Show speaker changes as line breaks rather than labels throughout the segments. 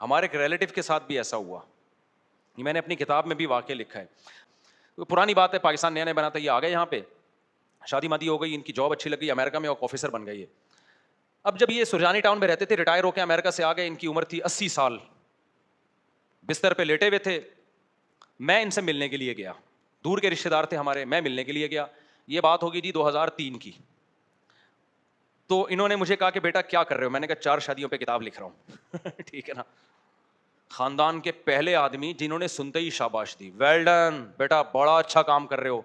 ہمارے ایک ریلیٹیو کے ساتھ بھی ایسا ہوا, یہ میں نے اپنی کتاب میں بھی واقعہ لکھا ہے. پرانی بات ہے, پاکستان نیا نیا بنا تھا, یہ آ گئے یہاں پہ, شادی مادی ہو گئی, ان کی جاب اچھی لگ گئی, امریکہ میں آفیسر بن گئی ہے. اب جب یہ سرجانی ٹاؤن میں رہتے تھے, ریٹائر ہو کے امریکہ سے آ گئے, ان کی عمر تھی 80 سال, بستر پہ لیٹے ہوئے تھے. میں ان سے ملنے کے لیے گیا, دور کے رشتے دار تھے ہمارے, میں ملنے کے لیے گیا. یہ بات ہوگی جی 2003 کی. تو انہوں نے مجھے کہا کہ بیٹا کیا کر رہے ہو؟ میں نے کہا 4 شادیوں پہ کتاب لکھ رہا ہوں. ٹھیک ہے نا. خاندان کے پہلے آدمی جنہوں نے سنتے ہی شاباش دی, ویل ڈن بیٹا, بڑا اچھا کام کر رہے ہو.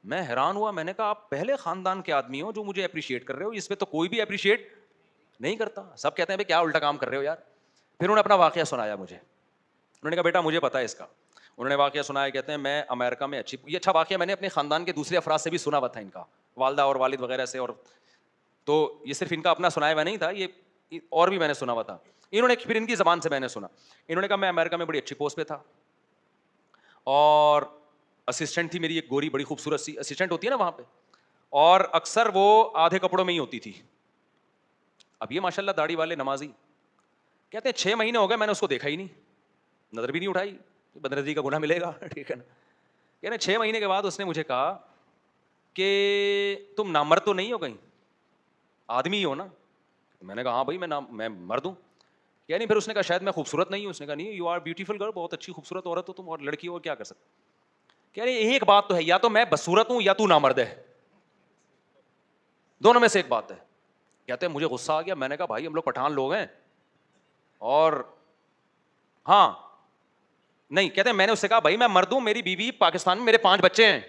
میں حیران ہوا, میں نے کہا آپ پہلے خاندان کے آدمی ہو جو مجھے اپریشیٹ کر رہے ہو, اس پہ تو کوئی بھی اپریشیٹ نہیں کرتا, سب کہتے ہیں بھائی کیا الٹا کام کر رہے ہو یار. پھر انہوں نے اپنا واقعہ سنایا مجھے, انہوں نے کہا بیٹا مجھے پتا ہے اس کا. انہوں نے واقعہ سنایا, کہتے ہیں میں امریکہ میں یہ اچھا واقعہ میں نے اپنے خاندان کے دوسرے افراد سے بھی سنا ہوا تھا, ان کا والدہ اور والد وغیرہ سے, اور تو یہ صرف ان کا اپنا سنایا ہوا نہیں تھا, یہ اور بھی میں نے سنا ہوا تھا. انہوں نے پھر ان کی زبان سے میں نے سنا, انہوں نے کہا میں امریکہ میں بڑی اچھی پوسٹ پہ تھا, اور اسسٹنٹ تھی میری ایک گوری بڑی خوبصورت سی اسسٹنٹ ہوتی ہے نا وہاں پہ, اور اکثر وہ آدھے کپڑوں میں ہی ہوتی تھی. اب یہ ماشاء اللہ داڑھی والے نمازی, کہتے ہیں 6 مہینے ہو گئے میں نے اس کو دیکھا ہی نہیں, نظر بھی نہیں اٹھائی, بدنظری کا گناہ ملے گا. ٹھیک ہے نا. کہتے 6 مہینے کے بعد اس نے مجھے کہا کہ تم نامرد تو نہیں ہو کہیں, آدمی ہی ہو نا؟ میں نے کہا ہاں بھائی میں مرد ہوں. یعنی پھر اس نے کہا شاید میں خوبصورت نہیں ہوں. اس نے کہا نہیں, یو آر بیوٹیفل گرل, بہت اچھی خوبصورت عورت ہو تم, اور لڑکی ہو, کیا کر سکتے. کہہ رہے ایک بات تو ہے, یا تو میں بدصورت ہوں یا تو نامرد ہے, دونوں میں سے ایک بات ہے. کہتے ہیں مجھے غصہ آ گیا, میں نے کہا بھائی ہم لوگ پٹھان لوگ ہیں, اور ہاں نہیں. کہتے ہیں میں نے اس سے کہا بھائی میں مرد ہوں, میری بیوی پاکستان میں, میرے 5 بچے ہیں.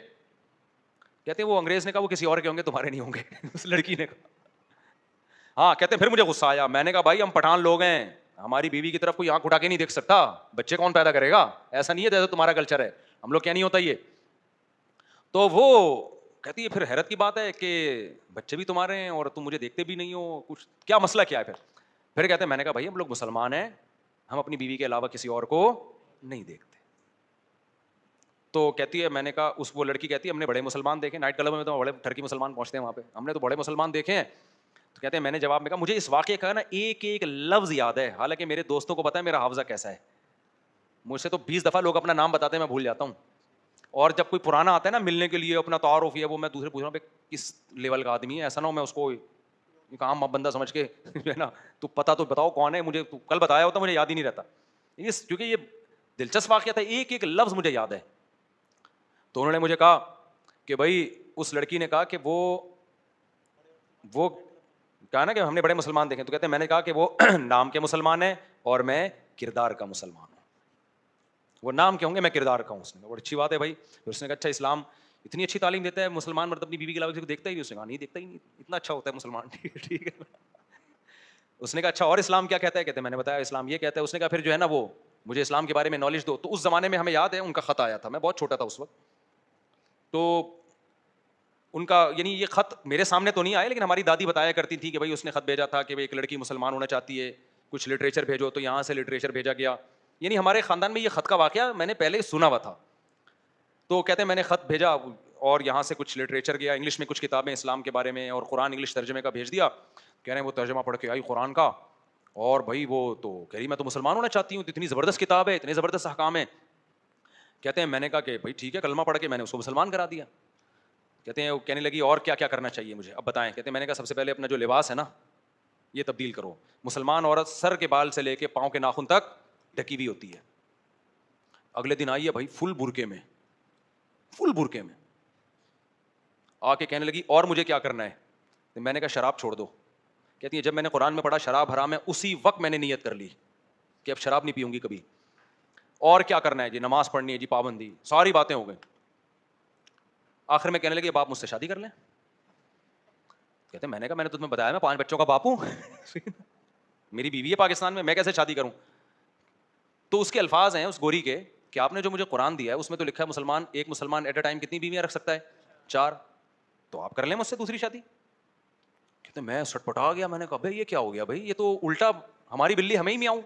کہتے ہیں وہ انگریز نے کہا وہ کسی اور کے ہوں گے, تمہارے نہیں ہوں گے. اس لڑکی نے کہا ہاں. کہتے ہیں پھر مجھے غصہ آیا, میں نے کہا بھائی ہم پٹھان لوگ ہیں, ہماری بیوی کی طرف کوئی آنکھ اٹھا کے نہیں دیکھ سکتا, بچے کون پیدا کرے گا, ایسا نہیں ہے جیسے تمہارا کلچر ہے, ہم لوگ کیا نہیں ہوتا یہ. تو وہ کہتی ہے پھر حیرت کی بات ہے کہ بچے بھی تمہارے ہیں اور تم مجھے دیکھتے بھی نہیں ہو, کچھ کیا مسئلہ کیا ہے. پھر کہتے ہیں میں نے کہا بھائی ہم لوگ مسلمان ہیں, ہم اپنی بیوی کے علاوہ کسی اور کو نہیں دیکھتے. تو کہتی ہے میں نے کہا وہ لڑکی کہتی ہے ہم نے بڑے مسلمان دیکھے, نائٹ کلب میں تو بڑے ٹرکی مسلمان پہنچتے ہیں وہاں پہ, ہم نے تو بڑے مسلمان دیکھے ہیں. تو کہتے ہیں میں نے جواب میں کہا مجھے اس واقعے کا نا ایک ایک لفظ یاد ہے, حالانکہ میرے دوستوں کو پتا ہے میرا حافظہ کیسا ہے, مجھ سے تو 20 دفعہ لوگ اپنا نام بتاتے ہیں میں بھول جاتا ہوں, اور جب کوئی پرانا آتا ہے نا ملنے کے لیے اپنا تعارف ہے, وہ میں دوسرے پوچھ رہا ہوں کس لیول کا آدمی ہے, ایسا نہ ہو میں اس کو کام بندہ سمجھ کے جو ہے نا تو پتا تو بتاؤ کون ہے, مجھے کل بتایا ہوتا مجھے یاد ہی نہیں رہتا. کیونکہ یہ دلچسپ واقعہ تھا, ایک ایک لفظ مجھے یاد ہے. تو انہوں نے مجھے کہا کہ بھائی اس لڑکی نے کہا کہ وہ کہا نا کہ ہم نے بڑے مسلمان دیکھے, تو کہتے ہیں میں نے کہا کہ وہ نام کے مسلمان ہیں اور میں کردار کا مسلمان ہوں. وہ نام کے ہوں گے, میں کردار کا ہوں. اس نے کہا بڑی اچھی بات ہے بھائی. پھر اس نے کہا اچھا اسلام اتنی اچھی تعلیم دیتا ہے, مسلمان مرد اپنی بیوی کے علاوہ کسی کو دیکھتا ہی نہیں. اس نے کہا نہیں دیکھتا ہی نہیں, اتنا اچھا ہوتا ہے مسلمان. ٹھیک ہے. اس نے کہا اچھا اور اسلام کیا کہتا ہے؟ کہتے ہیں میں نے بتایا اسلام یہ کہتا ہے. اس نے کہا پھر جو ہے نا وہ مجھے اسلام کے بارے میں نالج دو. تو اس زمانے میں ہمیں یاد ہے ان کا خط آیا تھا, میں بہت چھوٹا تھا اس وقت, تو ان کا یعنی یہ خط میرے سامنے تو نہیں آیا, لیکن ہماری دادی بتایا کرتی تھی کہ بھائی اس نے خط بھیجا تھا کہ ایک لڑکی مسلمان ہونا چاہتی ہے, کچھ لٹریچر بھیجو, تو یہاں سے لٹریچر بھیجا گیا. یعنی ہمارے خاندان میں یہ خط کا واقعہ میں نے پہلے سنا ہوا تھا. تو کہتے ہیں میں نے خط بھیجا اور یہاں سے کچھ لٹریچر گیا, انگلش میں کچھ کتابیں اسلام کے بارے میں, اور قرآن انگلش ترجمے کا بھیج دیا. کہہ رہے ہیں وہ ترجمہ پڑھ کے آئی قرآن کا, اور بھائی وہ تو کہہ رہی میں تو مسلمان ہونا چاہتی ہوں, اتنی زبردست کتاب ہے, اتنے زبردست احکام ہیں. کہتے ہیں میں نے کہا کہ بھائی ٹھیک ہے, کلمہ پڑھ کے میں نے اس کو مسلمان کرا دیا. کہتے ہیں وہ کہنے لگی اور کیا کیا کرنا چاہیے مجھے, اب بتائیں. کہتے ہیں میں نے کہا سب سے پہلے اپنا جو لباس ہے نا یہ تبدیل کرو. مسلمان عورت سر کے بال سے لے کے پاؤں کے ناخن تک ڈھکی ہوئی ہوتی ہے. اگلے دن آئی ہے بھائی فل برقعے میں آ کے کہنے لگی اور مجھے کیا کرنا ہے. میں نے کہا شراب چھوڑ دو. کہتی ہے جب میں نے قرآن میں پڑھا شراب حرام ہے, اسی وقت میں نے نیت کر لی کہ اب شراب نہیں پیوں گی کبھی. اور کیا کرنا ہے جی, نماز پڑھنی ہے جی, پابندی, ساری باتیں ہو گئی. آخر میں کہنے لگی اب آپ مجھ سے شادی کر لیں. کہتے ہیں میں نے کہا میں نے تمہیں بتایا میں 5 بچوں کا باپ ہوں, میری بیوی ہے پاکستان میں کیسے شادی کروں. تو اس کے الفاظ ہیں اس گوری کے کہ آپ نے جو مجھے قرآن دیا ہے اس میں تو لکھا ہے ایک مسلمان ایٹ اے ٹائم کتنی بیویاں رکھ سکتا ہے؟ 4. تو آپ کر لیں مجھ سے دوسری شادی. کہتے میں سٹپٹا گیا, میں نے کہا بھائی یہ کیا ہو گیا بھائی, یہ تو الٹا ہماری بلی ہمیں ہی میاؤں,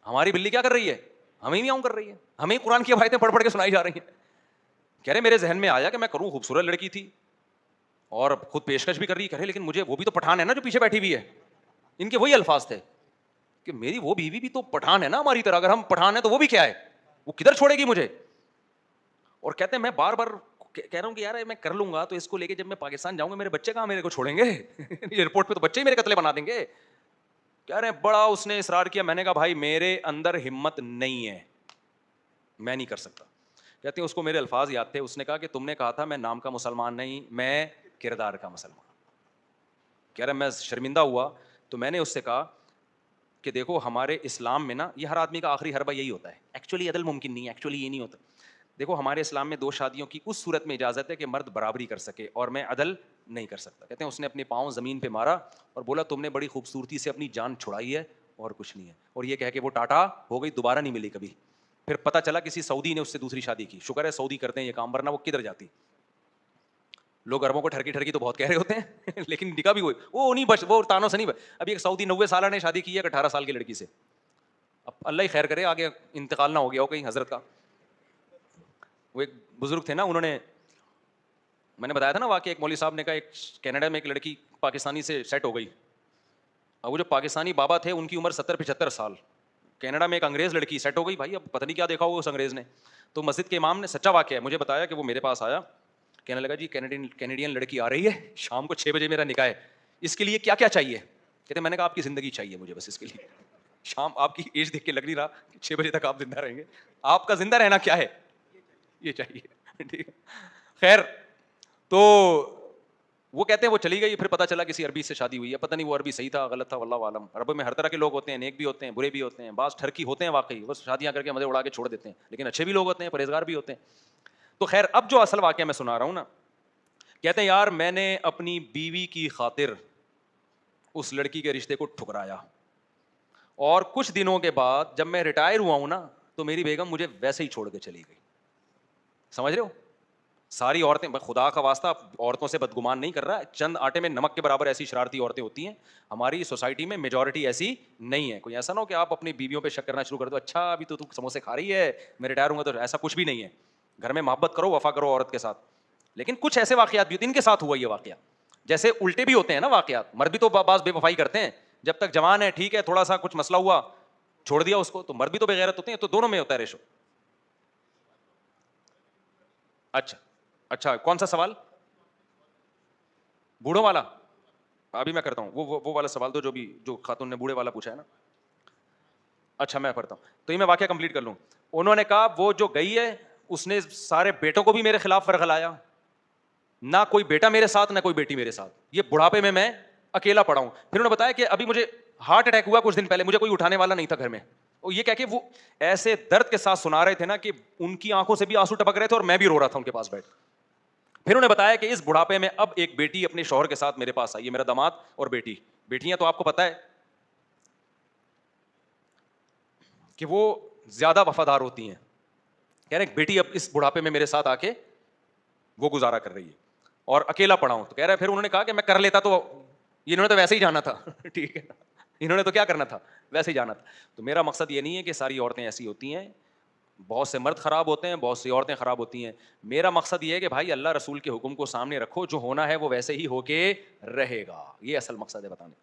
ہماری بلی کیا کر رہی ہے, ہمیں ہی میاؤں کر رہی ہے, ہمیں قرآن کی آیتیں پڑھ پڑھ کے سنائی جا رہی ہیں. کہہ رہے میرے ذہن میں آیا کہ میں کروں, خوبصورت لڑکی تھی اور خود پیشکش بھی کر رہی ہے, کہہ رہے لیکن مجھے وہ بھی تو پٹھان ہے نا جو پیچھے بیٹھی ہوئی ہے. ان کے وہی الفاظ تھے کہ میری وہ بیوی بھی تو پٹھان ہے نا ہماری طرح, اگر ہم پٹھان ہیں تو وہ بھی کیا ہے, وہ کدھر چھوڑے گی مجھے. اور کہتے ہیں میں بار بار کہہ رہا ہوں کہ یار میں کر لوں گا تو اس کو لے کے جب میں پاکستان جاؤں گا میرے بچے کہاں میرے کو چھوڑیں گے, ایئرپورٹ پہ تو بچے ہی میرے قتلے بنا دیں گے. کہہ رہے ہیں بڑا اس نے اصرار کیا, میں نے کہا بھائی میرے اندر ہمت نہیں ہے, میں نہیں کر سکتا. کہتے ہیں اس کو میرے الفاظ یاد تھے, اس نے کہا کہ تم نے کہا تھا میں نام کا مسلمان نہیں, میں کردار کا مسلمان. کہہ رہا میں شرمندہ ہوا تو میں نے اس سے کہا کہ دیکھو ہمارے اسلام میں نا, یہ ہر آدمی کا آخری حربہ یہی ہوتا ہے, ایکچولی عدل ممکن نہیں ہے, ایکچولی یہ نہیں ہوتا. دیکھو ہمارے اسلام میں 2 شادیوں کی اس صورت میں اجازت ہے کہ مرد برابری کر سکے, اور میں عدل نہیں کر سکتا. کہتے ہیں اس نے اپنے پاؤں زمین پہ مارا اور بولا تم نے بڑی خوبصورتی سے اپنی جان چھڑائی ہے اور کچھ نہیں ہے. اور یہ کہہ کے وہ ٹاٹا ہو گئی, دوبارہ نہیں ملی کبھی. پھر پتہ چلا کسی سعودی نے اس سے دوسری شادی کی. شکر ہے سعودی کرتے ہیں یہ کام, ورنہ وہ کدھر جاتی. لوگ عربوں کو ٹھرکی ٹھرکی تو بہت کہہ رہے ہوتے ہیں لیکن نکاح بھی ہوئی, وہ نہیں بچ, وہ تانوں سے نہیں. ابھی ایک سعودی 90 سالہ نے شادی کی ہے 18 سال کی لڑکی سے. اب اللہ ہی خیر کرے, آگے انتقال نہ ہو گیا ہو کہیں حضرت کا. وہ ایک بزرگ تھے نا, انہوں نے, میں نے بتایا تھا نا واقعہ, ایک مولوی صاحب نے کہا ایک کینیڈا میں ایک لڑکی پاکستانی سے سیٹ ہو گئی. اب وہ جو پاکستانی بابا تھے ان کی عمر 70-75 سال. کینیڈا میں ایک انگریز لڑکی سیٹ ہو گئی. بھائی اب پتہ نہیں کیا دیکھا ہوگا اس انگریز نے. تو مسجد کے امام نے, سچا واقعہ ہے, مجھے بتایا کہ وہ میرے پاس آیا, کہنے لگا جی کینیڈین لڑکی آ رہی ہے, شام کو 6 بجے میرا نکاح ہے, اس کے لیے کیا کیا چاہیے. کہتے میں نے کہا آپ کی زندگی چاہیے مجھے بس اس کے لیے. شام آپ کی ایج دیکھ کے لگ نہیں رہا کہ 6 بجے تک آپ زندہ رہیں گے, آپ کا زندہ رہنا کیا ہے, یہ چاہیے. ٹھیک ہے, خیر. تو وہ کہتے ہیں وہ چلی گئی. پھر پتہ چلا کسی عربی سے شادی ہوئی ہے, پتہ نہیں وہ عربی صحیح تھا غلط تھا, واللہ عالم. عرب میں ہر طرح کے لوگ ہوتے ہیں, نیک بھی ہوتے ہیں, برے بھی ہوتے ہیں, بعض ٹھرکی ہوتے ہیں واقعی, بس شادیاں کر کے مزے اڑا کے چھوڑ دیتے ہیں, لیکن اچھے بھی لوگ ہوتے ہیں, پرہیزگار بھی ہوتے ہیں. تو خیر, اب جو اصل واقعہ میں سنا رہا ہوں نا, کہتے ہیں یار میں نے اپنی بیوی کی خاطر اس لڑکی کے رشتے کو ٹھکرایا, اور کچھ دنوں کے بعد جب میں ریٹائر ہوا ہوں نا تو میری بیگم مجھے ویسے ہی چھوڑ کے چلی گئی. سمجھ رہے ہو, ساری عورتیں, خدا کا واسطہ عورتوں سے بدگمان نہیں کر رہا, چند آٹے میں نمک کے برابر ایسی شرارتی عورتیں ہوتی ہیں ہماری سوسائٹی میں, میجورٹی ایسی نہیں ہے. کوئی ایسا نہ ہو کہ آپ اپنی بیویوں پہ شک کرنا شروع کر دو, اچھا ابھی تو سموسے کھا رہی ہے, میں ریٹائر ہوں گا تو, ایسا کچھ بھی نہیں ہے. گھر میں محبت کرو, وفا کرو عورت کے ساتھ. لیکن کچھ ایسے واقعات بھی ہوتے ہیں, ان کے ساتھ ہوا یہ واقعہ. جیسے الٹے بھی ہوتے ہیں نا واقعات, مرد بھی تو بعض بے وفائی کرتے ہیں, جب تک جوان ہے ٹھیک ہے, تھوڑا سا کچھ مسئلہ ہوا چھوڑ دیا اس کو, تو مرد بھی تو بغیرت ہوتے ہیں. تو دونوں میں ہوتا ہے ریشو. اچھا کون سا سوال, بوڑھوں والا؟ ابھی میں کرتا ہوں وہ والا سوال, تو جو خاتون نے بوڑھے والا پوچھا ہے نا. اچھا میں پڑھتا ہوں, تو یہ میں واقعہ کمپلیٹ کر لوں. انہوں نے کہا وہ جو گئی ہے اس نے سارے بیٹوں کو بھی میرے خلاف ورغلایا, نہ کوئی بیٹا میرے ساتھ نہ کوئی بیٹی میرے ساتھ, یہ بڑھاپے میں اکیلا پڑا ہوں. پھر انہوں نے بتایا کہ ابھی مجھے ہارٹ اٹیک ہوا کچھ دن پہلے, مجھے کوئی اٹھانے والا نہیں تھا گھر میں. اور یہ کہہ کے وہ ایسے درد کے ساتھ سنا رہے تھے نا کہ ان کی آنکھوں سے بھی آنسو ٹپک رہے تھے اور میں بھی رو رہا تھا ان کے پاس بیٹھ. پھر انہوں نے بتایا کہ اس بڑھاپے میں اب ایک بیٹی اپنے شوہر کے ساتھ میرے پاس آئی ہے, میرا داماد اور بیٹی. بیٹیاں تو آپ کو پتا ہے کہ وہ زیادہ وفادار ہوتی ہیں. کہہ رہے ہیں بیٹی اب اس بڑھاپے میں میرے ساتھ آ کے وہ گزارا کر رہی ہے اور اکیلا پڑا ہوں. تو کہہ رہا ہے پھر انہوں نے کہا کہ میں کر لیتا تو, انہوں نے تو ویسے ہی جانا تھا. ٹھیک ہے, انہوں نے تو کیا کرنا تھا, ویسے ہی جانا تھا. تو میرا مقصد یہ نہیں ہے کہ ساری عورتیں ایسی ہوتی ہیں, بہت سے مرد خراب ہوتے ہیں, بہت سی عورتیں خراب ہوتی ہیں. میرا مقصد یہ ہے کہ بھائی اللہ رسول کے حکم کو سامنے رکھو, جو ہونا ہے وہ ویسے ہی ہو کے رہے گا. یہ اصل مقصد ہے بتانے.